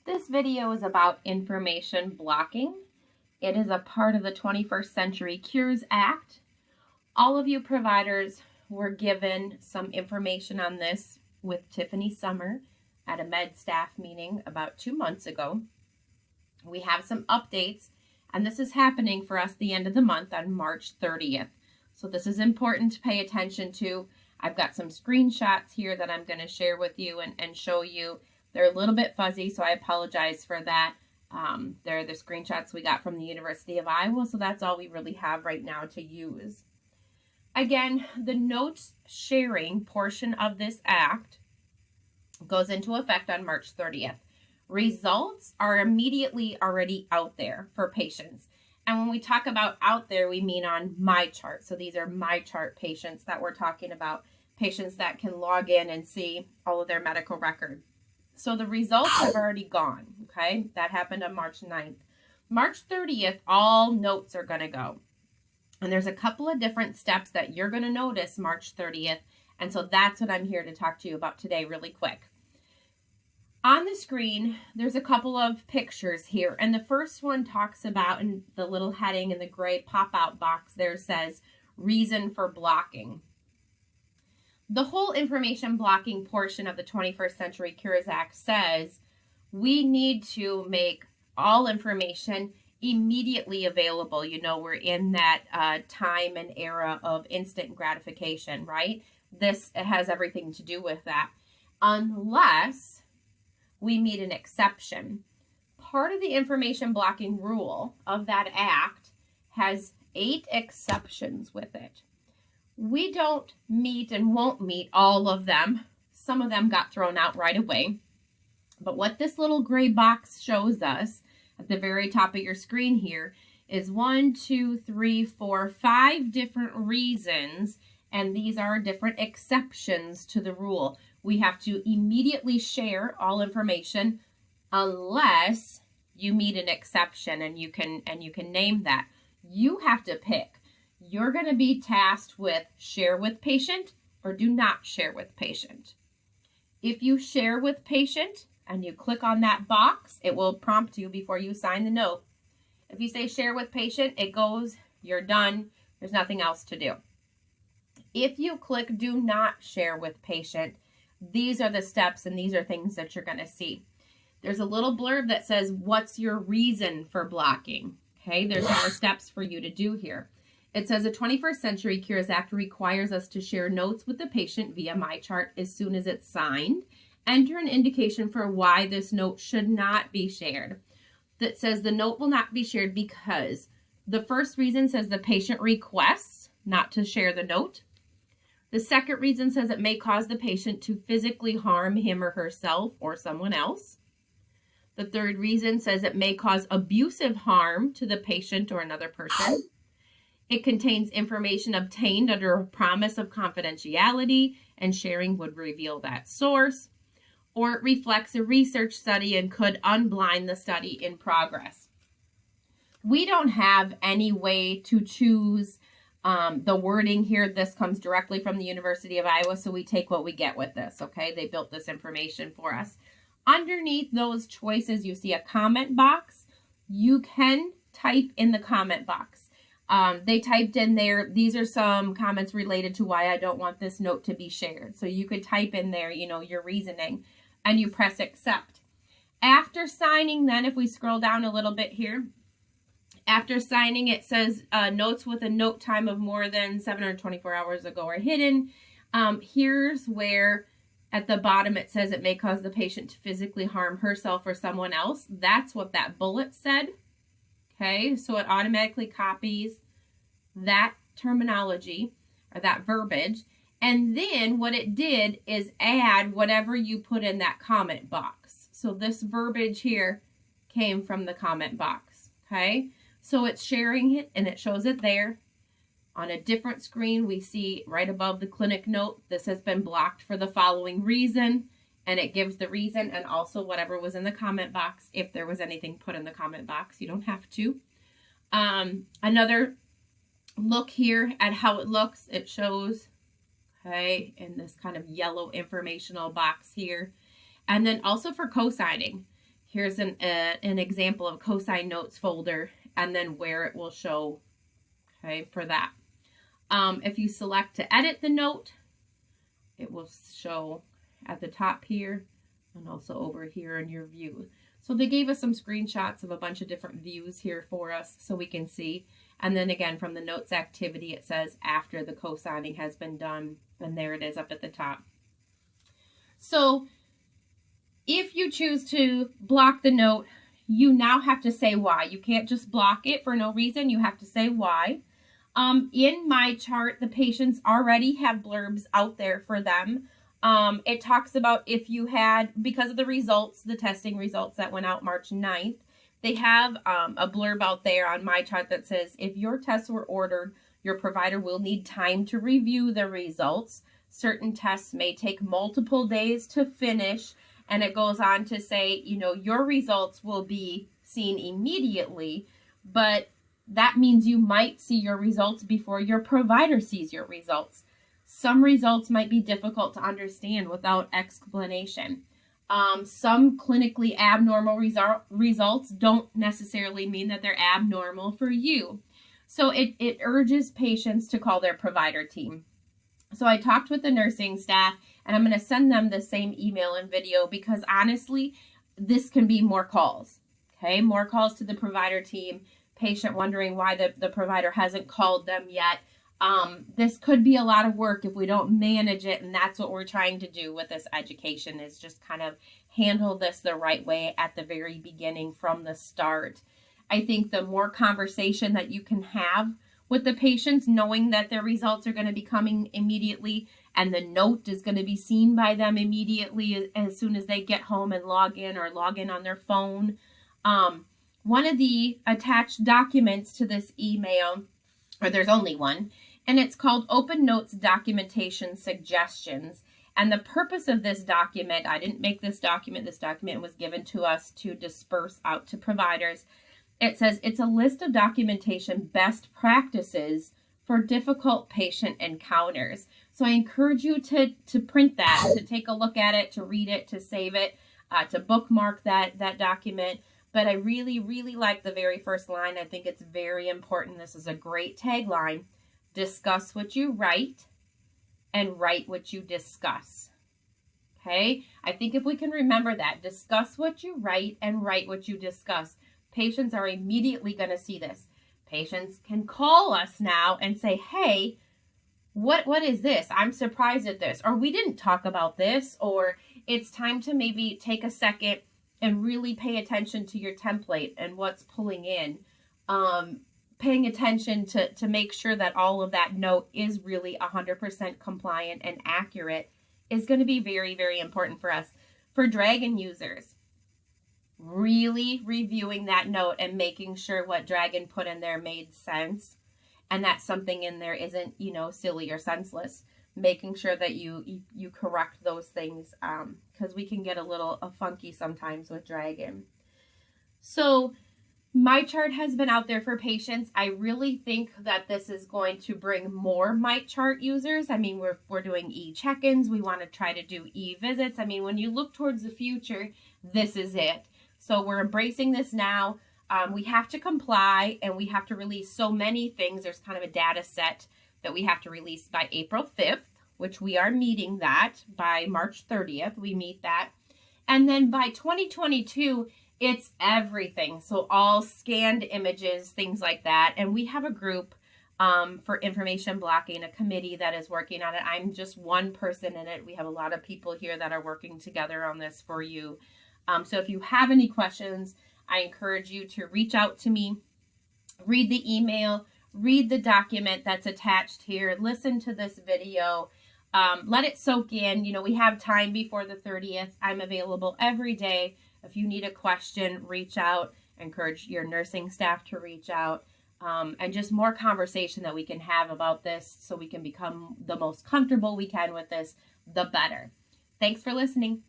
This video is about information blocking. It is a part of the 21st Century Cures Act. All of you providers were given some information on this with Tiffany Summer at a med staff meeting about 2 months ago. We have some updates, and this is happening for us the end of the month on March 30th. So this is important to pay attention to. I've got some screenshots here that I'm going to share with you and show you. They're a little bit fuzzy, so I apologize for that. They're the screenshots we got from the University of Iowa, so that's all we really have right now to use. Again, the notes sharing portion of this act goes into effect on March 30th. Results are immediately already out there for patients. And when we talk about out there, we mean on MyChart. So these are MyChart patients that we're talking about, patients that can log in and see all of their medical record. So the results have already gone, okay? That happened on March 9th. March 30th, all notes are going to go. And there's a couple of different steps that you're going to notice March 30th. And so that's what I'm here to talk to you about today really quick. On the screen, there's a couple of pictures here. And the first one talks about, in the little heading in the gray pop-out box there says, reason for blocking. The whole information blocking portion of the 21st Century Cures Act says we need to make all information immediately available. You know, we're in that time and era of instant gratification, right? This has everything to do with that. Unless we meet an exception. Part of the information blocking rule of that act has 8 exceptions with it. We don't meet and won't meet all of them. Some of them got thrown out right away. But what this little gray box shows us at the very top of your screen here is 1, 2, 3, 4, 5 different reasons, and these are different exceptions to the rule. We have to immediately share all information unless you meet an exception, and you can name that. You have to pick. You're going to be tasked with share with patient or do not share with patient. If you share with patient and you click on that box, it will prompt you before you sign the note. If you say share with patient, it goes, you're done. There's nothing else to do. If you click do not share with patient, these are the steps and these are things that you're going to see. There's a little blurb that says, what's your reason for blocking? Okay, there's more steps for you to do here. It says the 21st Century Cures Act requires us to share notes with the patient via MyChart as soon as it's signed. Enter an indication for why this note should not be shared. That says the note will not be shared because the first reason says the patient requests not to share the note. The second reason says it may cause the patient to physically harm him or herself or someone else. The third reason says it may cause abusive harm to the patient or another person. It contains information obtained under a promise of confidentiality, and sharing would reveal that source. Or it reflects a research study and could unblind the study in progress. We don't have any way to choose the wording here. This comes directly from the University of Iowa, so we take what we get with this, okay? They built this information for us. Underneath those choices, you see a comment box. You can type in the comment box. They typed in there, these are some comments related to why I don't want this note to be shared. So you could type in there, you know, your reasoning, and you press accept. After signing, then, if we scroll down a little bit here, after signing, it says notes with a note time of more than 724 hours ago are hidden. Here's where at the bottom it says it may cause the patient to physically harm herself or someone else. That's what that bullet said. Okay, so it automatically copies that terminology or that verbiage. And then what it did is add whatever you put in that comment box. So this verbiage here came from the comment box. Okay, so it's sharing it and it shows it there. On a different screen, we see right above the clinic note, this has been blocked for the following reason. And it gives the reason and also whatever was in the comment box. If there was anything put in the comment box, you don't have to. Another look here at how it looks. It shows, okay, in this kind of yellow informational box here. And then also for co-signing, here's an example of co-sign notes folder, and then where it will show, okay, for that. If you select to edit the note, it will show at the top here and also over here in your view. So they gave us some screenshots of a bunch of different views here for us so we can see. And then again, from the notes activity, it says after the co-signing has been done, and there it is up at the top. So if you choose to block the note, you now have to say why. You can't just block it for no reason. You have to say why. In MyChart, the patients already have blurbs out there for them. It talks about if you had, because of the results, the testing results that went out March 9th, they have a blurb out there on MyChart that says, if your tests were ordered, your provider will need time to review the results. Certain tests may take multiple days to finish. And it goes on to say, you know, your results will be seen immediately, but that means you might see your results before your provider sees your results. Some results might be difficult to understand without explanation. Some clinically abnormal results don't necessarily mean that they're abnormal for you. So it urges patients to call their provider team. So I talked with the nursing staff, and I'm going to send them the same email and video because honestly, this can be more calls. Okay, more calls to the provider team, patient wondering why the provider hasn't called them yet. This could be a lot of work if we don't manage it, and that's what we're trying to do with this education, is just kind of handle this the right way at the very beginning from the start. I think the more conversation that you can have with the patients, knowing that their results are going to be coming immediately and the note is going to be seen by them immediately as soon as they get home and log in on their phone. One of the attached documents to this email, or there's only one, and it's called Open Notes Documentation Suggestions. And the purpose of this document, I didn't make this document was given to us to disperse out to providers. It says it's a list of documentation best practices for difficult patient encounters. So I encourage you to print that, to take a look at it, to read it, to save it, to bookmark that document. But I really, really like the very first line. I think it's very important. This is a great tagline. Discuss what you write and write what you discuss. Okay? I think if we can remember that, discuss what you write and write what you discuss, patients are immediately going to see this. Patients can call us now and say, hey, what is this? I'm surprised at this. Or we didn't talk about this. Or it's time to maybe take a second and really pay attention to your template and what's pulling in. Paying attention to make sure that all of that note is really 100% compliant and accurate is going to be very, very important for us. For Dragon users, really reviewing that note and making sure what Dragon put in there made sense and that something in there isn't, silly or senseless. Making sure that you correct those things because we can get a little funky sometimes with Dragon. So MyChart has been out there for patients. I really think that this is going to bring more MyChart users. I mean, we're doing e-check-ins. We want to try to do e-visits. I mean, when you look towards the future, this is it. So we're embracing this now. We have to comply and we have to release so many things. There's kind of a data set that we have to release by April 5th, which we are meeting that by March 30th. We meet that. And then by 2022, it's everything. So all scanned images, things like that. And we have a group for information blocking, a committee that is working on it. I'm just one person in it. We have a lot of people here that are working together on this for you. So if you have any questions, I encourage you to reach out to me, read the email, read the document that's attached here, listen to this video, let it soak in. We have time before the 30th. I'm available every day. If you need a question, reach out. Encourage your nursing staff to reach out. And just more conversation that we can have about this so we can become the most comfortable we can with this, the better. Thanks for listening.